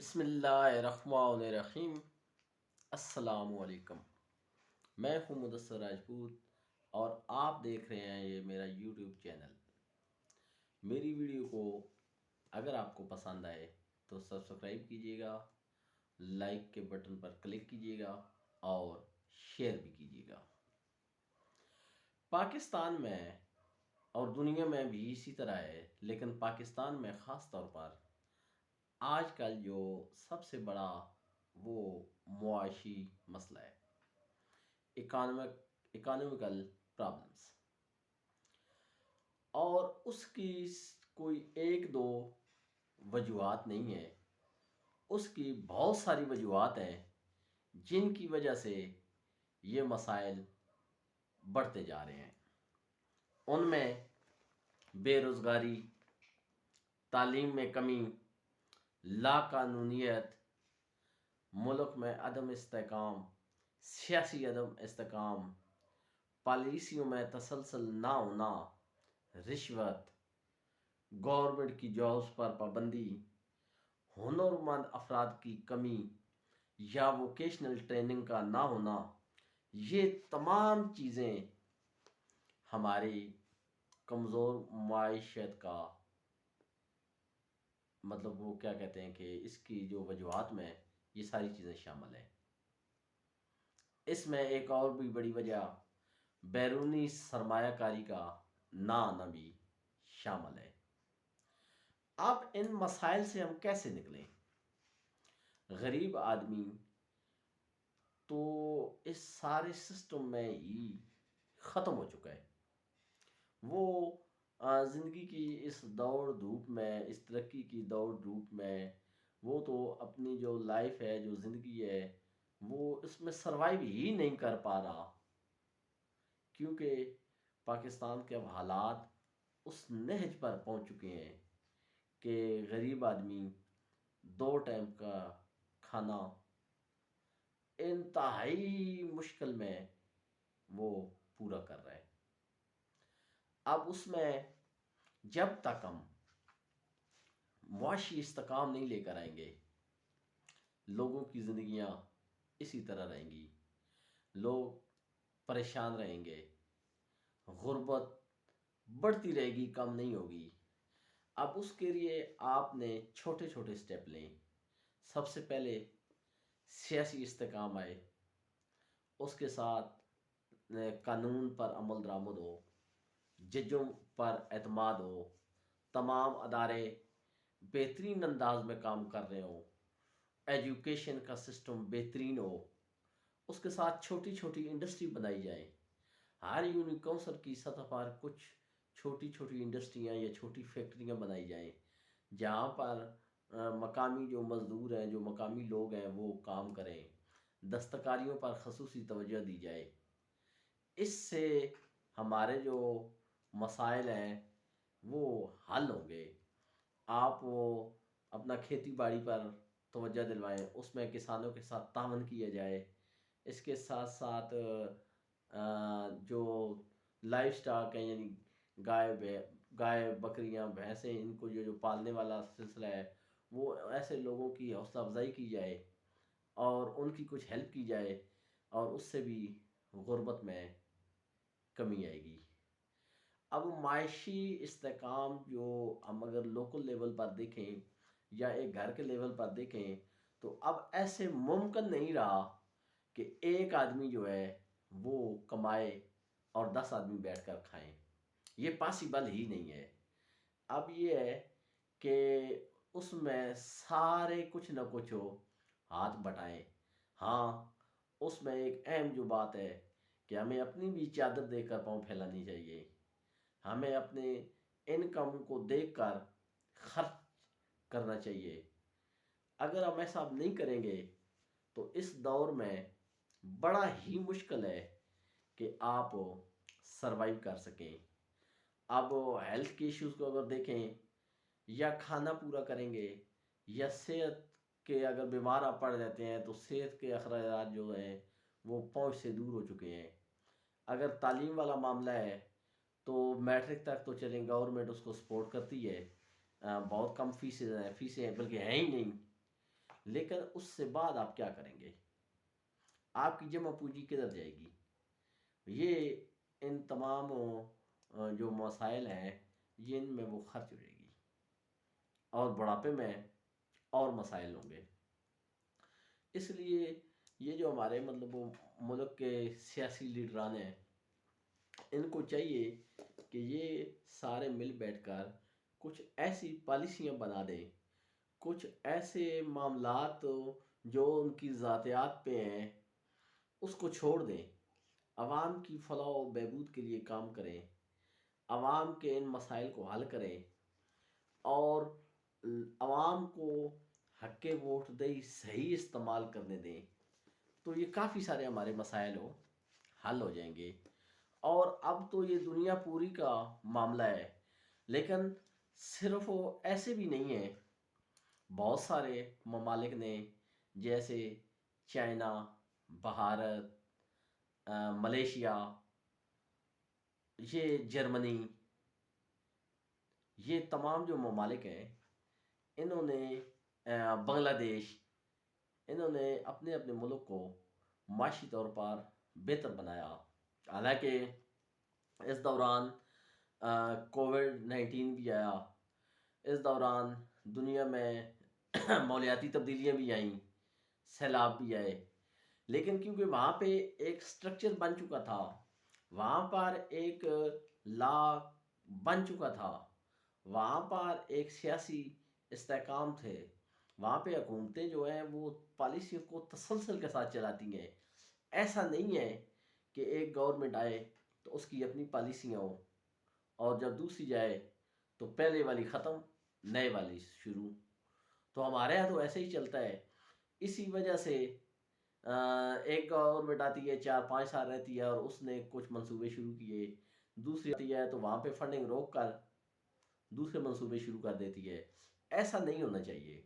بسم اللہ الرحمن الرحیم۔ السلام علیکم۔ میں ہوں مدثر راجپوت اور آپ دیکھ رہے ہیں یہ میرا یوٹیوب چینل۔ میری ویڈیو کو اگر آپ کو پسند آئے تو سبسکرائب کیجیے گا، لائک کے بٹن پر کلک کیجیے گا اور شیئر بھی کیجیے گا۔ پاکستان میں اور دنیا میں بھی اسی طرح ہے، لیکن پاکستان میں خاص طور پر آج کل جو سب سے بڑا وہ معاشی مسئلہ ہے، اکانومیکل پرابلمس، اور اس کی کوئی ایک دو وجوہات نہیں ہے، اس کی بہت ساری وجوہات ہیں جن کی وجہ سے یہ مسائل بڑھتے جا رہے ہیں۔ ان میں بے روزگاری، تعلیم میں کمی، لا قانونیت، ملک میں عدم استحکام، سیاسی عدم استحکام، پالیسیوں میں تسلسل نہ ہونا، رشوت، گورنمنٹ کی جابس پر پابندی، ہنرمند افراد کی کمی یا ووکیشنل ٹریننگ کا نہ ہونا، یہ تمام چیزیں ہماری کمزور معیشت کا مطلب وہ کیا کہتے ہیں کہ اس کی جو وجوہات میں یہ ساری چیزیں شامل ہیں۔ اس میں ایک اور بھی بڑی وجہ بیرونی سرمایہ کاری کا نہ آنا بھی شامل ہے۔ اب ان مسائل سے ہم کیسے نکلیں؟ غریب آدمی تو اس سارے سسٹم میں ہی ختم ہو چکا ہے۔ وہ زندگی کی اس دوڑ دھوپ میں، اس ترقی کی دوڑ دھوپ میں، وہ تو اپنی جو لائف ہے، جو زندگی ہے، وہ اس میں سروائیو ہی نہیں کر پا رہا، کیونکہ پاکستان کے اب حالات اس نہج پر پہنچ چکے ہیں کہ غریب آدمی 2 ٹائم کا کھانا انتہائی مشکل میں وہ پورا کر رہا ہے۔ اب اس میں جب تک ہم معاشی استحکام نہیں لے کر آئیں گے، لوگوں کی زندگیاں اسی طرح رہیں گی، لوگ پریشان رہیں گے، غربت بڑھتی رہے گی، کم نہیں ہوگی۔ اب اس کے لیے آپ نے چھوٹے چھوٹے سٹیپ لیں۔ سب سے پہلے سیاسی استحکام آئے، اس کے ساتھ قانون پر عمل درآمد ہو، ججوں پر اعتماد ہو، تمام ادارے بہترین انداز میں کام کر رہے ہوں، ایجوکیشن کا سسٹم بہترین ہو، اس کے ساتھ چھوٹی چھوٹی انڈسٹری بنائی جائیں۔ ہر یونین کونسل کی سطح پر کچھ چھوٹی چھوٹی انڈسٹریاں یا چھوٹی فیکٹریاں بنائی جائیں، جہاں پر مقامی جو مزدور ہیں، جو مقامی لوگ ہیں، وہ کام کریں، دستکاریوں پر خصوصی توجہ دی جائے۔ اس سے ہمارے جو مسائل ہیں وہ حل ہوں گے۔ آپ وہ اپنا کھیتی باڑی پر توجہ دلوائیں، اس میں کسانوں کے ساتھ تعاون کیا جائے۔ اس کے ساتھ ساتھ جو لائف سٹاک ہیں، یعنی گائے بکریاں بھینسیں، ان کو جو پالنے والا سلسلہ ہے، وہ ایسے لوگوں کی حوصلہ افزائی کی جائے اور ان کی کچھ ہیلپ کی جائے، اور اس سے بھی غربت میں کمی آئے گی۔ اب معاشی استحکام جو ہم اگر لوکل لیول پر دیکھیں یا ایک گھر کے لیول پر دیکھیں، تو اب ایسے ممکن نہیں رہا کہ ایک آدمی جو ہے وہ کمائے اور 10 آدمی بیٹھ کر کھائیں۔ یہ پاسبل ہی نہیں ہے۔ اب یہ ہے کہ اس میں سارے کچھ نہ کچھ ہو، ہاتھ بٹائیں۔ ہاں، اس میں ایک اہم جو بات ہے کہ ہمیں اپنی بھی چادر دیکھ کر پاؤں پھیلانی چاہیے۔ ہمیں اپنے انکم کو دیکھ کر خرچ کرنا چاہیے۔ اگر ہم ایسا نہیں کریں گے تو اس دور میں بڑا ہی مشکل ہے کہ آپ سروائیو کر سکیں۔ اب ہیلتھ کے ایشوز کو اگر دیکھیں، یا کھانا پورا کریں گے، یا صحت کے اگر بیمار آپ پڑ جاتے ہیں تو صحت کے اخراجات جو ہیں وہ پہنچ سے دور ہو چکے ہیں۔ اگر تعلیم والا معاملہ ہے تو میٹرک تک تو چلیں، گورنمنٹ اس کو سپورٹ کرتی ہے، بہت کم فیسیں ہیں، بلکہ ہیں ہی نہیں۔ لیکن اس سے بعد آپ کیا کریں گے؟ آپ کی جمع پونجی کدھر جائے گی؟ یہ ان تمام جو مسائل ہیں یہ ان میں وہ خرچ ہو جائے گی، اور بڑھاپے میں اور مسائل ہوں گے۔ اس لیے یہ جو ہمارے مطلب وہ ملک کے سیاسی لیڈران ہیں، ان کو چاہیے کہ یہ سارے مل بیٹھ کر کچھ ایسی پالیسیاں بنا دیں، کچھ ایسے معاملات جو ان کی ذاتیات پہ ہیں اس کو چھوڑ دیں، عوام کی فلاح و بہبود کے لیے کام کریں، عوام کے ان مسائل کو حل کریں، اور عوام کو حق ووٹ دے صحیح استعمال کرنے دیں، تو یہ کافی سارے ہمارے مسائل حل ہو جائیں گے۔ اور اب تو یہ دنیا پوری کا معاملہ ہے، لیکن صرف وہ ایسے بھی نہیں ہیں، بہت سارے ممالک نے جیسے چائنا، بھارت، ملیشیا، یہ جرمنی، یہ تمام جو ممالک ہیں انہوں نے بنگلہ دیش، انہوں نے اپنے اپنے ملک کو معاشی طور پر بہتر بنایا۔ حالانکہ اس دوران کووڈ-19 بھی آیا، اس دوران دنیا میں ماحولیاتی تبدیلیاں بھی آئیں، سیلاب بھی آئے، لیکن کیونکہ وہاں پہ ایک سٹرکچر بن چکا تھا، وہاں پر ایک لا بن چکا تھا، وہاں پر ایک سیاسی استحکام تھے، وہاں پہ حکومتیں جو ہیں وہ پالیسیوں کو تسلسل کے ساتھ چلاتی ہیں۔ ایسا نہیں ہے کہ ایک گورنمنٹ آئے تو اس کی اپنی پالیسیاں ہوں، اور جب دوسری جائے تو پہلے والی ختم، نئے والی شروع۔ تو ہمارے یہاں تو ایسے ہی چلتا ہے۔ اسی وجہ سے ایک گورنمنٹ آتی ہے 4-5 سال رہتی ہے اور اس نے کچھ منصوبے شروع کیے، دوسری آتی ہے تو وہاں پہ فنڈنگ روک کر دوسرے منصوبے شروع کر دیتی ہے۔ ایسا نہیں ہونا چاہیے۔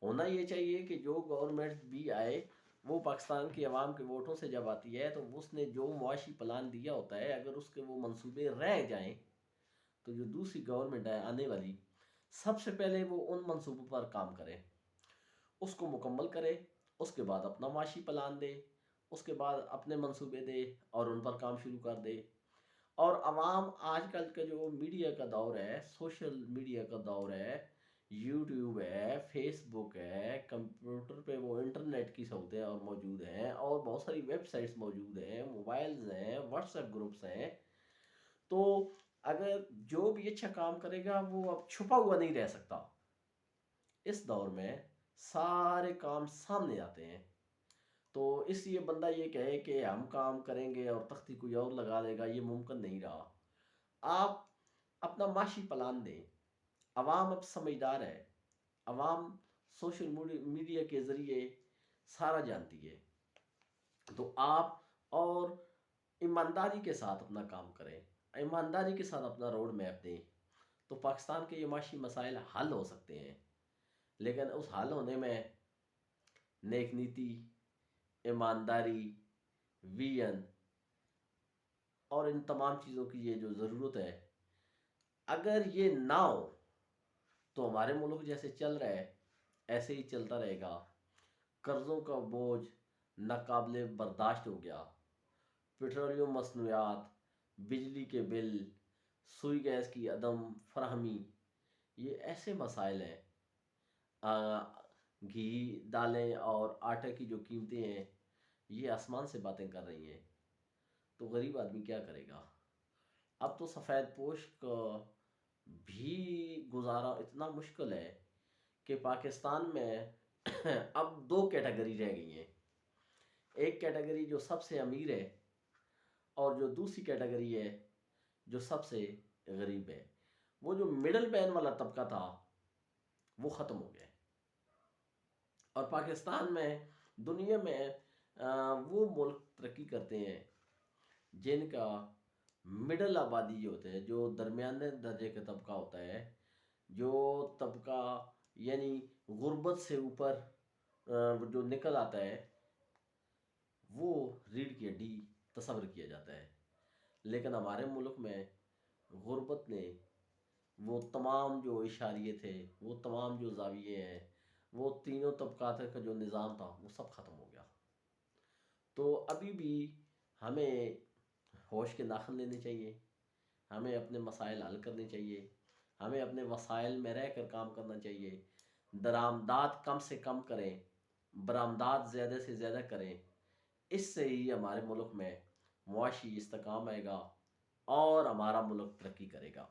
ہونا یہ چاہیے کہ جو گورنمنٹ بھی آئے وہ پاکستان کی عوام کے ووٹوں سے جب آتی ہے تو اس نے جو معاشی پلان دیا ہوتا ہے، اگر اس کے وہ منصوبے رہ جائیں تو جو دوسری گورنمنٹ ہے آنے والی، سب سے پہلے وہ ان منصوبوں پر کام کرے، اس کو مکمل کرے، اس کے بعد اپنا معاشی پلان دے، اس کے بعد اپنے منصوبے دے اور ان پر کام شروع کر دے۔ اور عوام آج کل کا جو میڈیا کا دور ہے، سوشل میڈیا کا دور ہے، یوٹیوب ہے، فیس بک ہے، کمپیوٹر پہ وہ انٹرنیٹ کی سہولتیں اور موجود ہیں، اور بہت ساری ویب سائٹس موجود ہیں، موبائلز ہیں، واٹس ایپ گروپس ہیں، تو اگر جو بھی اچھا کام کرے گا وہ اب چھپا ہوا نہیں رہ سکتا۔ اس دور میں سارے کام سامنے آتے ہیں، تو اس لیے بندہ یہ کہے کہ ہم کام کریں گے اور تختی کوئی اور لگا دے گا، یہ ممکن نہیں رہا۔ آپ اپنا معاشی پلان دیں۔ عوام اب سمجھدار ہے، عوام سوشل میڈیا کے ذریعے سارا جانتی ہے، تو آپ اور ایمانداری کے ساتھ اپنا کام کریں، ایمانداری کے ساتھ اپنا روڈ میپ دیں، تو پاکستان کے یہ معاشی مسائل حل ہو سکتے ہیں۔ لیکن اس حل ہونے میں نیک نیتی، ایمانداری، ویژن اور ان تمام چیزوں کی یہ جو ضرورت ہے، اگر یہ نہ ہو تو ہمارے ملک جیسے چل رہا ہے ایسے ہی چلتا رہے گا۔ قرضوں کا بوجھ ناقابل برداشت ہو گیا، پیٹرولیم مصنوعات، بجلی کے بل، سوئی گیس کی عدم فراہمی، یہ ایسے مسائل ہیں۔ گھی، دالیں اور آٹے کی جو قیمتیں ہیں یہ آسمان سے باتیں کر رہی ہیں، تو غریب آدمی کیا کرے گا؟ اب تو سفید پوش کا بھی گزارا اتنا مشکل ہے کہ پاکستان میں اب 2 کیٹیگری رہ گئی ہیں۔ ایک کیٹیگری جو سب سے امیر ہے، اور جو دوسری کیٹیگری ہے جو سب سے غریب ہے۔ وہ جو مڈل مین والا طبقہ تھا وہ ختم ہو گیا، اور پاکستان میں دنیا میں وہ ملک ترقی کرتے ہیں جن کا مڈل آبادی جو ہوتے ہیں، جو درمیانے درجے کا طبقہ ہوتا ہے، جو طبقہ یعنی غربت سے اوپر جو نکل آتا ہے، وہ ریڑھ کی ہڈی تصور کیا جاتا ہے۔ لیکن ہمارے ملک میں غربت نے وہ تمام جو اشاریے تھے، وہ تمام جو زاویے ہیں، وہ تینوں طبقات کا جو نظام تھا وہ سب ختم ہو گیا. تو ابھی بھی ہمیں ہوش کے ناخن لینے چاہیے، ہمیں اپنے مسائل حل کرنے چاہیے، ہمیں اپنے وسائل میں رہ کر کام کرنا چاہیے. درآمدات کم سے کم کریں، برآمدات زیادہ سے زیادہ کریں. اس سے ہی ہمارے ملک میں معاشی استحکام آئے گا اور ہمارا ملک ترقی کرے گا.